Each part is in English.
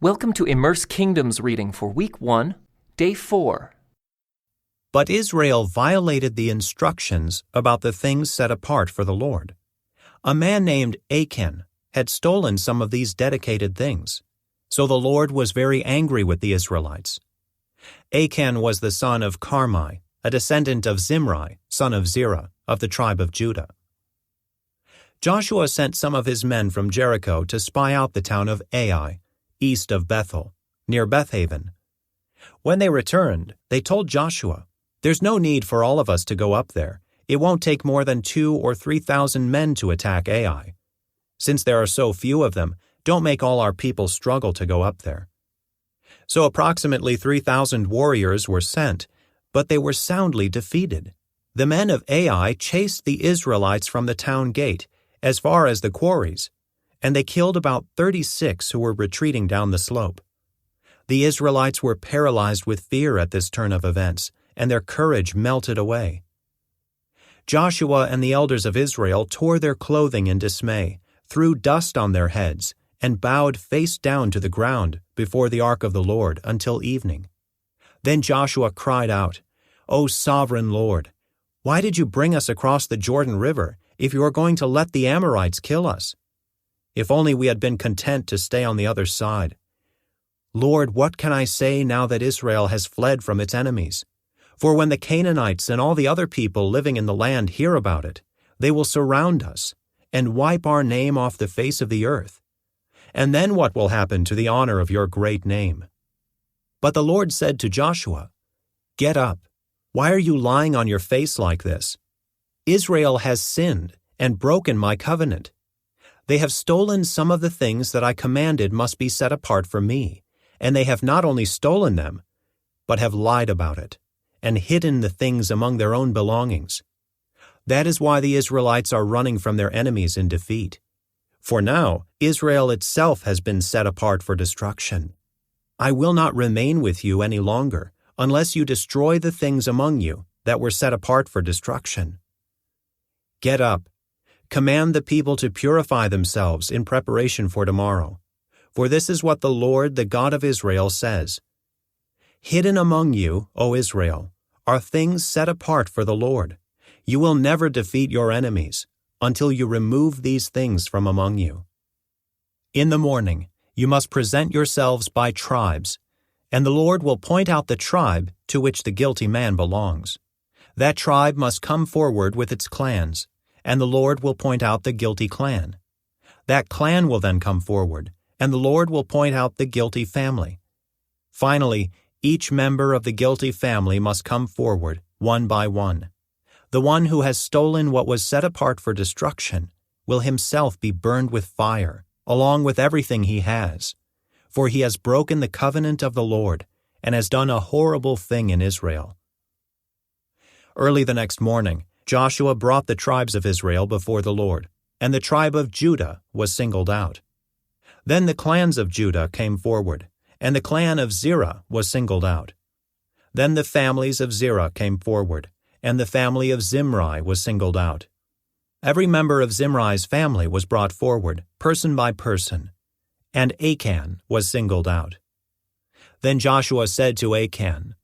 Welcome to Immerse Kingdom's reading for Week 1, Day 4. But Israel violated the instructions about the things set apart for the Lord. A man named Achan had stolen some of these dedicated things, so the Lord was very angry with the Israelites. Achan was the son of Carmi, a descendant of Zimri, son of Zerah, of the tribe of Judah. Joshua sent some of his men from Jericho to spy out the town of Ai, east of Bethel, near Bethaven. When they returned, they told Joshua, "There's no need for all of us to go up there. It won't take more than 2,000 or 3,000 men to attack Ai. Since there are so few of them, don't make all our people struggle to go up there." So approximately 3,000 warriors were sent, but they were soundly defeated. The men of Ai chased the Israelites from the town gate as far as the quarries, and they killed about 36 who were retreating down the slope. The Israelites were paralyzed with fear at this turn of events, and their courage melted away. Joshua and the elders of Israel tore their clothing in dismay, threw dust on their heads, and bowed face down to the ground before the ark of the Lord until evening. Then Joshua cried out, "O sovereign Lord, why did you bring us across the Jordan River if you are going to let the Amorites kill us? If only we had been content to stay on the other side. Lord, what can I say now that Israel has fled from its enemies? For when the Canaanites and all the other people living in the land hear about it, they will surround us and wipe our name off the face of the earth. And then what will happen to the honor of your great name?" But the Lord said to Joshua, "Get up. Why are you lying on your face like this? Israel has sinned and broken my covenant. They have stolen some of the things that I commanded must be set apart for me, and they have not only stolen them, but have lied about it, and hidden the things among their own belongings. That is why the Israelites are running from their enemies in defeat. For now, Israel itself has been set apart for destruction. I will not remain with you any longer, unless you destroy the things among you that were set apart for destruction. Get up. Command the people to purify themselves in preparation for tomorrow. For this is what the Lord, the God of Israel, says. Hidden among you, O Israel, are things set apart for the Lord. You will never defeat your enemies until you remove these things from among you. In the morning, you must present yourselves by tribes, and the Lord will point out the tribe to which the guilty man belongs. That tribe must come forward with its clans, and the Lord will point out the guilty clan. That clan will then come forward, and the Lord will point out the guilty family. Finally, each member of the guilty family must come forward, one by one. The one who has stolen what was set apart for destruction will himself be burned with fire, along with everything he has, for he has broken the covenant of the Lord and has done a horrible thing in Israel." Early the next morning, Joshua brought the tribes of Israel before the Lord, and the tribe of Judah was singled out. Then the clans of Judah came forward, and the clan of Zerah was singled out. Then the families of Zerah came forward, and the family of Zimri was singled out. Every member of Zimri's family was brought forward, person by person, and Achan was singled out. Then Joshua said to Achan,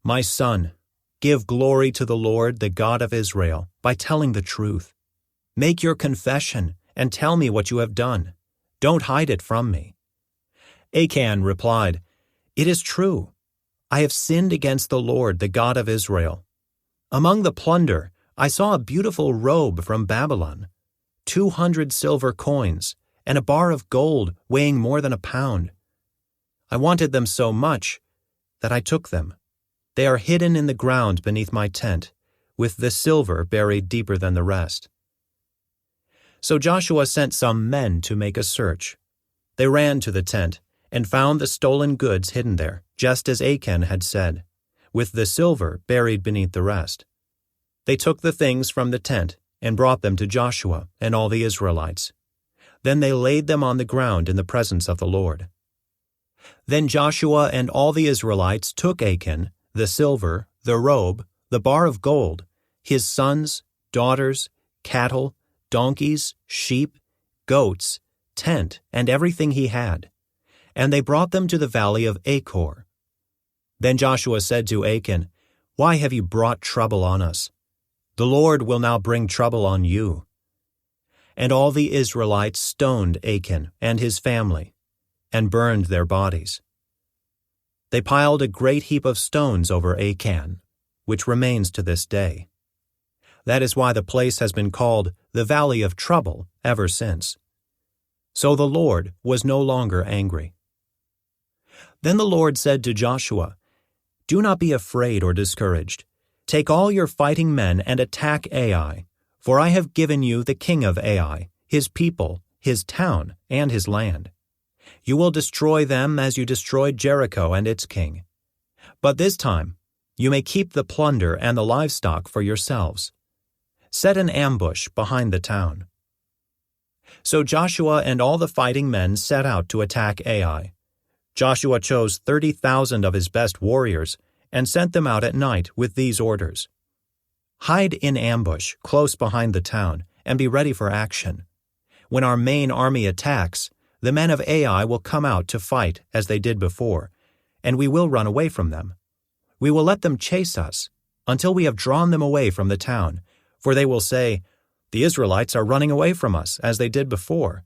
"My son, give glory to the Lord, the God of Israel, by telling the truth. Make your confession and tell me what you have done. Don't hide it from me." Achan replied, "It is true. I have sinned against the Lord, the God of Israel. Among the plunder, I saw a beautiful robe from Babylon, 200 silver coins, and a bar of gold weighing more than a pound. I wanted them so much that I took them. They are hidden in the ground beneath my tent, with the silver buried deeper than the rest." So Joshua sent some men to make a search. They ran to the tent and found the stolen goods hidden there, just as Achan had said, with the silver buried beneath the rest. They took the things from the tent and brought them to Joshua and all the Israelites. Then they laid them on the ground in the presence of the Lord. Then Joshua and all the Israelites took Achan, the silver, the robe, the bar of gold, his sons, daughters, cattle, donkeys, sheep, goats, tent, and everything he had, and they brought them to the valley of Achor. Then Joshua said to Achan, "Why have you brought trouble on us? The Lord will now bring trouble on you." And all the Israelites stoned Achan and his family, and burned their bodies. They piled a great heap of stones over Achan, which remains to this day. That is why the place has been called the Valley of Trouble ever since. So the Lord was no longer angry. Then the Lord said to Joshua, "Do not be afraid or discouraged. Take all your fighting men and attack Ai, for I have given you the king of Ai, his people, his town, and his land. You will destroy them as you destroyed Jericho and its king. But this time you may keep the plunder and the livestock for yourselves. Set an ambush behind the town." So Joshua and all the fighting men set out to attack Ai. Joshua chose 30,000 of his best warriors and sent them out at night with these orders: "Hide in ambush close behind the town and be ready for action. When our main army attacks, the men of Ai will come out to fight as they did before, and we will run away from them. We will let them chase us until we have drawn them away from the town, for they will say, 'The Israelites are running away from us as they did before.'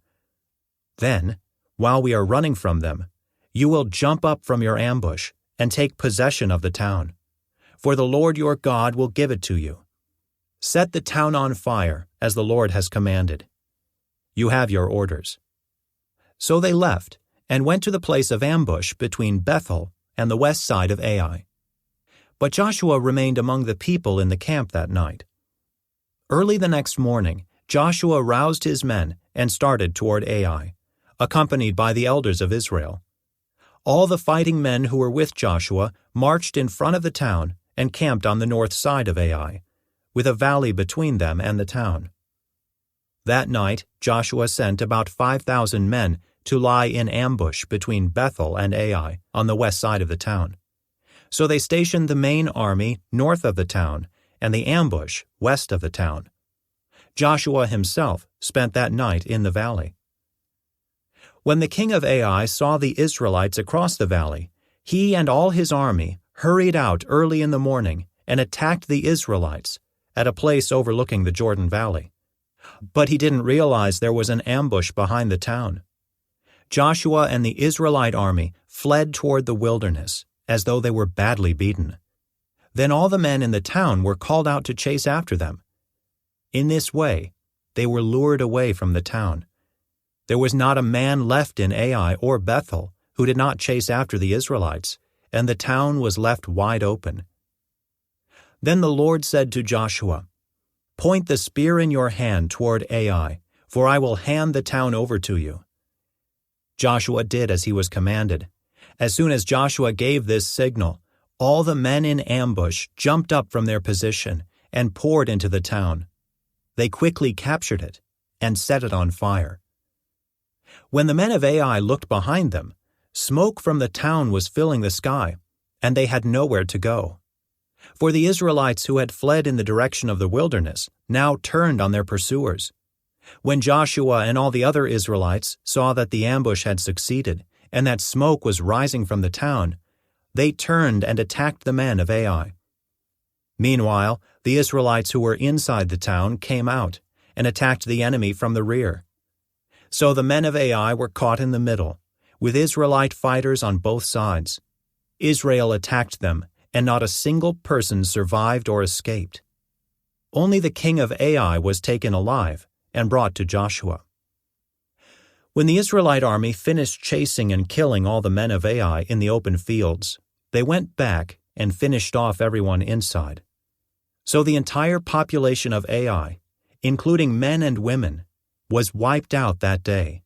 Then, while we are running from them, you will jump up from your ambush and take possession of the town, for the Lord your God will give it to you. Set the town on fire as the Lord has commanded. You have your orders." So they left and went to the place of ambush between Bethel and the west side of Ai. But Joshua remained among the people in the camp that night. Early the next morning, Joshua roused his men and started toward Ai, accompanied by the elders of Israel. All the fighting men who were with Joshua marched in front of the town and camped on the north side of Ai, with a valley between them and the town. That night Joshua sent about 5,000 men to lie in ambush between Bethel and Ai on the west side of the town. So they stationed the main army north of the town and the ambush west of the town. Joshua himself spent that night in the valley. When the king of Ai saw the Israelites across the valley, he and all his army hurried out early in the morning and attacked the Israelites at a place overlooking the Jordan Valley. But he didn't realize there was an ambush behind the town. Joshua and the Israelite army fled toward the wilderness as though they were badly beaten. Then all the men in the town were called out to chase after them. In this way, they were lured away from the town. There was not a man left in Ai or Bethel who did not chase after the Israelites, and the town was left wide open. Then the Lord said to Joshua, "Point the spear in your hand toward Ai, for I will hand the town over to you." Joshua did as he was commanded. As soon as Joshua gave this signal, all the men in ambush jumped up from their position and poured into the town. They quickly captured it and set it on fire. When the men of Ai looked behind them, smoke from the town was filling the sky, and they had nowhere to go. For the Israelites who had fled in the direction of the wilderness now turned on their pursuers. When Joshua and all the other Israelites saw that the ambush had succeeded and that smoke was rising from the town, they turned and attacked the men of Ai. Meanwhile, the Israelites who were inside the town came out and attacked the enemy from the rear. So the men of Ai were caught in the middle, with Israelite fighters on both sides. Israel attacked them, and not a single person survived or escaped. Only the king of Ai was taken alive and brought to Joshua. When the Israelite army finished chasing and killing all the men of Ai in the open fields, they went back and finished off everyone inside. So the entire population of Ai, including men and women, was wiped out that day,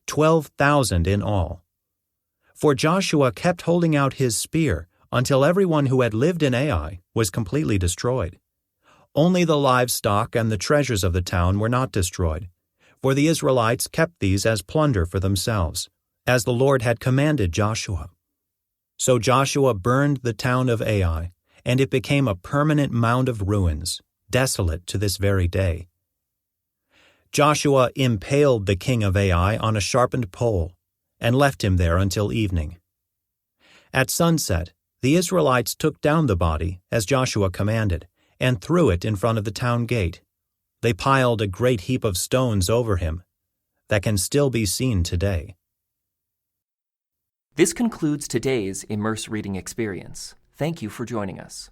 12,000 in all. For Joshua kept holding out his spear until everyone who had lived in Ai was completely destroyed. Only the livestock and the treasures of the town were not destroyed, for the Israelites kept these as plunder for themselves, as the Lord had commanded Joshua. So Joshua burned the town of Ai, and it became a permanent mound of ruins, desolate to this very day. Joshua impaled the king of Ai on a sharpened pole, and left him there until evening. At sunset, the Israelites took down the body, as Joshua commanded, and threw it in front of the town gate. They piled a great heap of stones over him that can still be seen today. This concludes today's Immerse reading experience. Thank you for joining us.